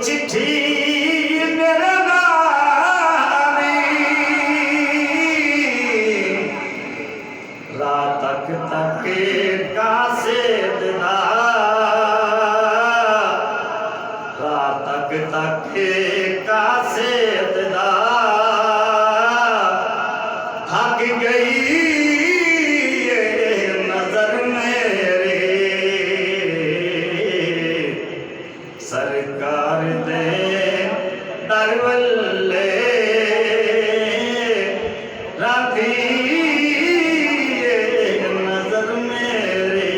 चिट्ठी मेरे नारी रात तक कासे दिना रात तक कासे दिना थक गई नजर मेरे सरकार दे दरवल्ले राधी नजर मेरे